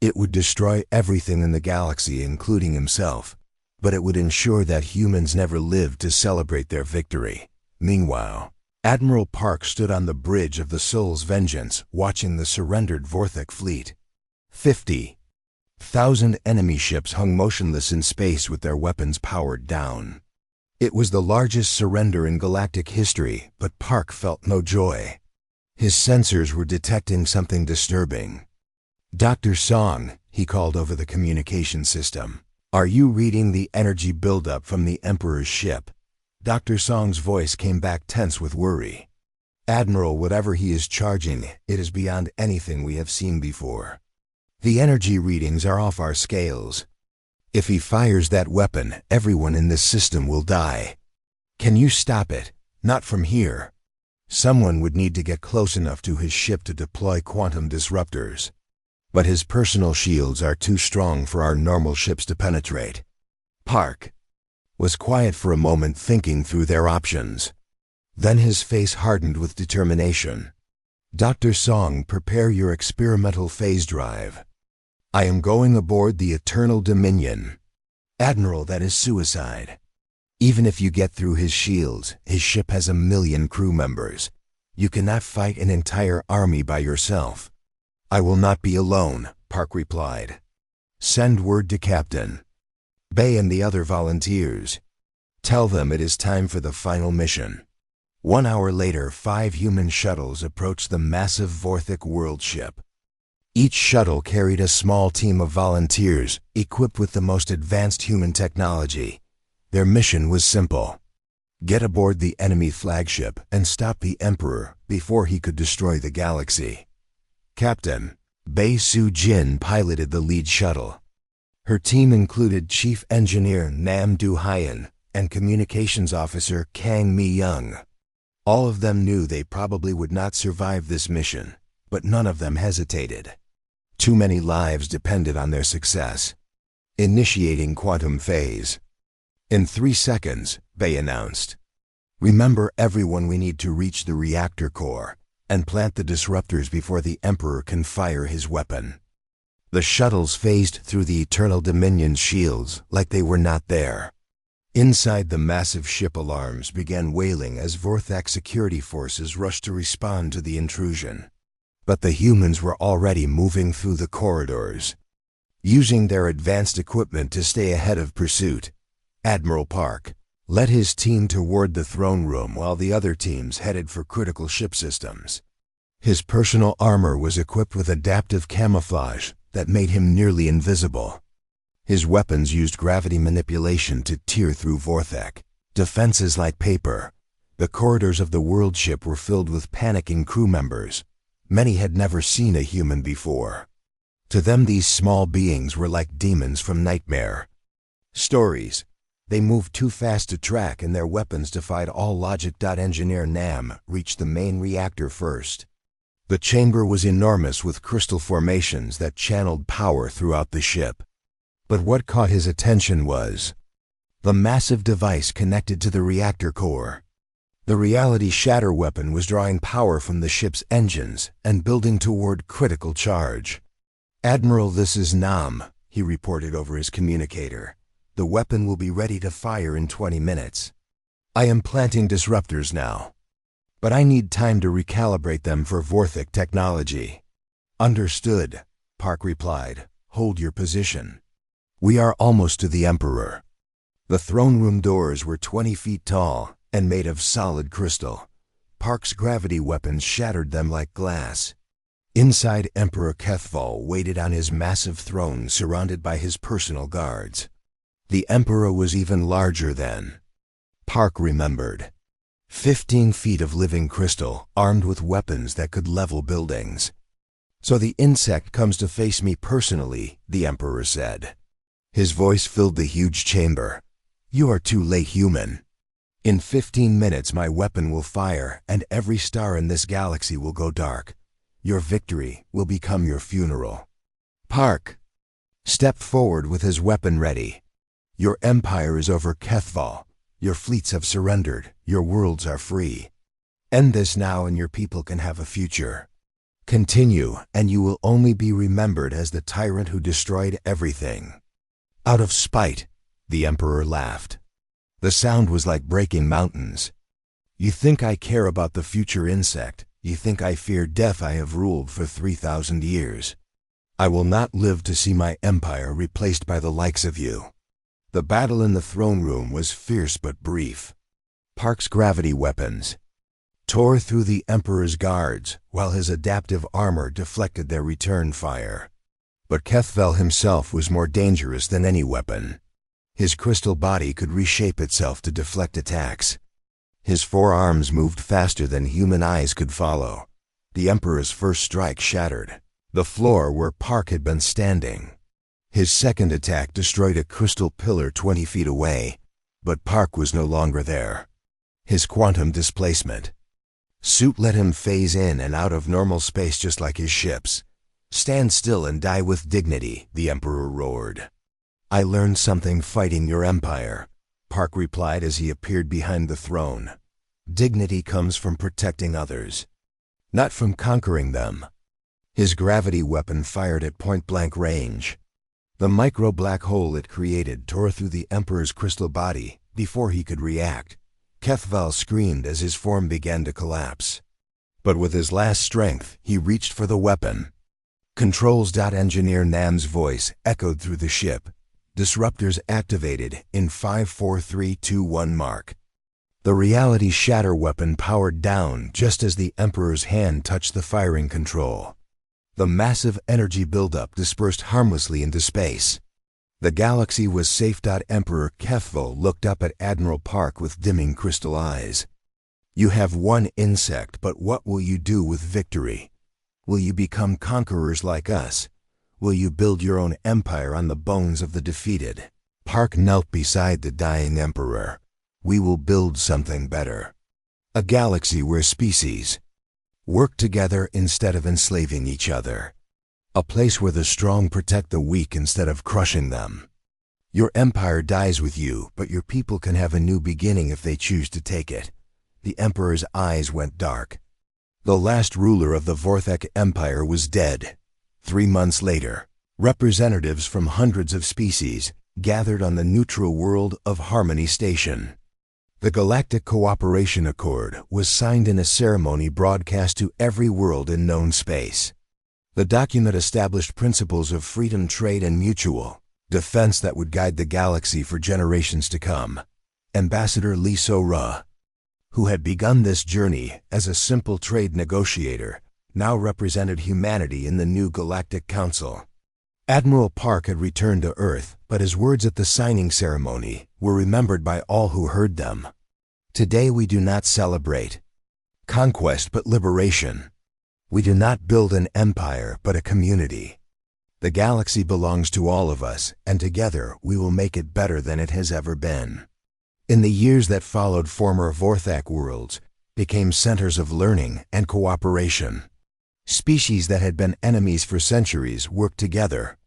It would destroy everything in the galaxy, including himself, but it would ensure that humans never lived to celebrate their victory. Meanwhile, Admiral Park stood on the bridge of the Soul's Vengeance, watching the surrendered Vorthok fleet. 50,000 enemy ships hung motionless in space with their weapons powered down. It was the largest surrender in galactic history, but Park felt no joy. His sensors were detecting something disturbing. "Dr. Song," he called over the communication system, "are you reading the energy buildup from the Emperor's ship?" Dr. Song's voice came back tense with worry. "Admiral, whatever he is charging, it is beyond anything we have seen before. The energy readings are off our scales. If he fires that weapon, everyone in this system will die. Can you stop it? Not from here. Someone would need to get close enough to his ship to deploy quantum disruptors. But his personal shields are too strong for our normal ships to penetrate." Park was quiet for a moment, thinking through their options. Then his face hardened with determination. "Dr. Song, prepare your experimental phase drive. I am going aboard the Eternal Dominion." "Admiral, that is suicide. Even if you get through his shields, his ship has 1 million crew members. You cannot fight an entire army by yourself." "I will not be alone," Park replied. "Send word to Captain Bay and the other volunteers. Tell them it is time for the final mission." 1 hour later, 5 human shuttles approached the massive Vorthok world ship. Each shuttle carried a small team of volunteers, equipped with the most advanced human technology. Their mission was simple: get aboard the enemy flagship and stop the Emperor before he could destroy the galaxy. Captain Bei Su-jin piloted the lead shuttle. Her team included Chief Engineer Nam Du-hyun and Communications Officer Kang Mi-young. All of them knew they probably would not survive this mission, but none of them hesitated. Too many lives depended on their success. Initiating quantum phase. In 3 seconds, Bei announced. "Remember everyone, we need to reach the reactor core and plant the disruptors before the Emperor can fire his weapon." The shuttles phased through the Eternal Dominion's shields like they were not there. Inside, the massive ship alarms began wailing as Vorthok security forces rushed to respond to the intrusion. But the humans were already moving through the corridors. Using their advanced equipment to stay ahead of pursuit, Admiral Park led his team toward the throne room while the other teams headed for critical ship systems. His personal armor was equipped with adaptive camouflage that made him nearly invisible. His weapons used gravity manipulation to tear through Vorthok defenses like paper. The corridors of the world ship were filled with panicking crew members. Many had never seen a human before. To them, these small beings were like demons from nightmare stories. They moved too fast to track, and their weapons defied all logic. Engineer Nam reached the main reactor first. The chamber was enormous, with crystal formations that channeled power throughout the ship. But what caught his attention was the massive device connected to the reactor core. The reality shatter weapon was drawing power from the ship's engines and building toward critical charge. "Admiral, this is Nam," he reported over his communicator. "The weapon will be ready to fire in 20 minutes. I am planting disruptors now, but I need time to recalibrate them for Vorthok technology." "Understood," Park replied. "Hold your position. We are almost to the Emperor." The throne room doors were 20 feet tall and made of solid crystal. Park's gravity weapons shattered them like glass. Inside, Emperor Kethval waited on his massive throne, surrounded by his personal guards. The Emperor was even larger than Park remembered. 15 feet of living crystal, armed with weapons that could level buildings. "So the insect comes to face me personally," the Emperor said. His voice filled the huge chamber. "You are too late, human. In 15 minutes my weapon will fire, and every star in this galaxy will go dark. Your victory will become your funeral." Park stepped forward with his weapon ready. "Your empire is over, Kethval. Your fleets have surrendered. Your worlds are free. End this now and your people can have a future. Continue, and you will only be remembered as the tyrant who destroyed everything." "Out of spite," the Emperor laughed. The sound was like breaking mountains. You think I care about the future insect? You think I fear death? I have ruled for 3,000 years. I will not live to see my empire replaced by the likes of you. The battle in the throne room was fierce but brief. Park's gravity weapons tore through the Emperor's guards, while his adaptive armor deflected their return fire. But Kethvel himself was more dangerous than any weapon. His crystal body could reshape itself to deflect attacks. His forearms moved faster than human eyes could follow. The Emperor's first strike shattered the floor where Park had been standing. His second attack destroyed a crystal pillar 20 feet away, but Park was no longer there. His quantum displacement suit let him phase in and out of normal space just like his ships. Stand still and die with dignity, the Emperor roared. I learned something fighting your empire, Park replied as he appeared behind the throne. Dignity comes from protecting others, not from conquering them. His gravity weapon fired at point-blank range. The micro-black hole it created tore through the Emperor's crystal body before he could react. Kethvel screamed as his form began to collapse. But with his last strength, he reached for the weapon. Controls. Engineer Nam's voice echoed through the ship. Disruptors activated in 5, 4, 3, 2, 1 mark. The reality shatter weapon powered down just as the Emperor's hand touched the firing control. The massive energy buildup dispersed harmlessly into space. The galaxy was safe. Emperor Kethvel looked up at Admiral Park with dimming crystal eyes. You have one insect, but what will you do with victory? Will you become conquerors like us? Will you build your own empire on the bones of the defeated? Park knelt beside the dying Emperor. We will build something better. A galaxy where species work together instead of enslaving each other. A place where the strong protect the weak instead of crushing them. Your empire dies with you, but your people can have a new beginning if they choose to take it. The Emperor's eyes went dark. The last ruler of the Vorthek Empire was dead. 3 months later, representatives from hundreds of species gathered on the neutral world of Harmony Station. The Galactic Cooperation Accord was signed in a ceremony broadcast to every world in known space. The document established principles of freedom, trade, and mutual defense that would guide the galaxy for generations to come. Ambassador Lee So-ra, who had begun this journey as a simple trade negotiator, now represented humanity in the new Galactic Council. Admiral Park had returned to Earth, but his words at the signing ceremony were remembered by all who heard them. Today we do not celebrate conquest but liberation. We do not build an empire but a community. The galaxy belongs to all of us, and together we will make it better than it has ever been. In the years that followed, former Vorthak worlds became centers of learning and cooperation. Species that had been enemies for centuries worked together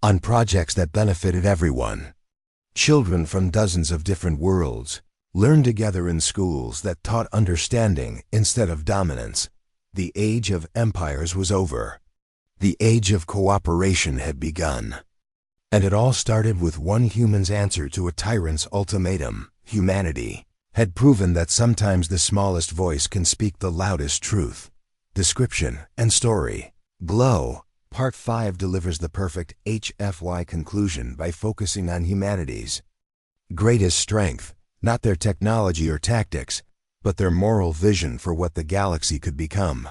on projects that benefited everyone. Children from dozens of different worlds learned together in schools that taught understanding instead of dominance. The age of empires was over. The age of cooperation had begun. And it all started with one human's answer to a tyrant's ultimatum. Humanity had proven that sometimes the smallest voice can speak the loudest truth. Description and story. Glow. Part 5 delivers the perfect HFY conclusion by focusing on humanity's greatest strength, not their technology or tactics, but their moral vision for what the galaxy could become.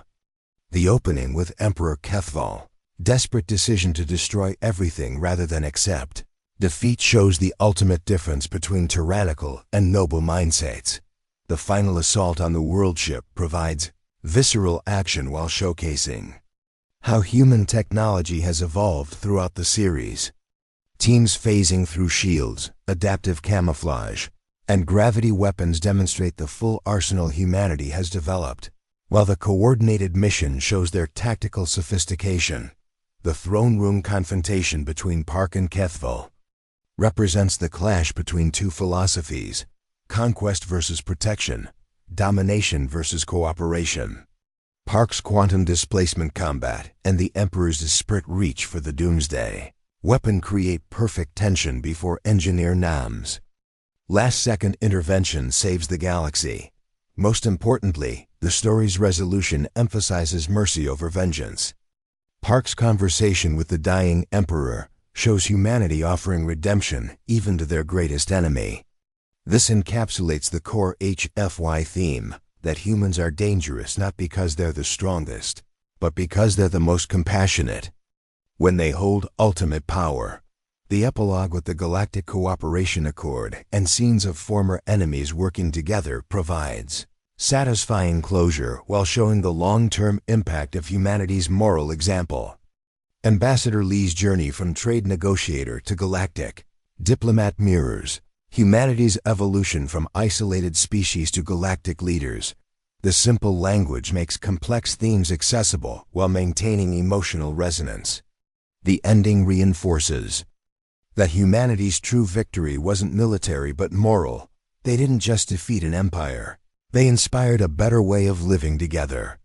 The opening with Emperor Kethvel, desperate decision to destroy everything rather than accept. Defeat shows the ultimate difference between tyrannical and noble mindsets. The final assault on the world ship provides visceral action while showcasing how human technology has evolved throughout the series. Teams phasing through shields, adaptive camouflage, and gravity weapons demonstrate the full arsenal humanity has developed, while the coordinated mission shows their tactical sophistication. The throne room confrontation between Park and Kethvel represents the clash between two philosophies: conquest versus protection, domination versus cooperation. Park's quantum displacement combat and the Emperor's disparate reach for the doomsday weapon create perfect tension before Engineer Nam's last-second intervention saves the galaxy. Most importantly, the story's resolution emphasizes mercy over vengeance. Park's conversation with the dying emperor shows humanity offering redemption even to their greatest enemy. This encapsulates the core HFY theme, that humans are dangerous not because they're the strongest, but because they're the most compassionate. When they hold ultimate power. The epilogue with the Galactic Cooperation Accord and scenes of former enemies working together provides satisfying closure while showing the long-term impact of humanity's moral example. Ambassador Lee's journey from trade negotiator to galactic diplomat mirrors humanity's evolution from isolated species to galactic leaders. The simple language makes complex themes accessible while maintaining emotional resonance. The ending reinforces that humanity's true victory wasn't military but moral. They didn't just defeat an empire. They inspired a better way of living together.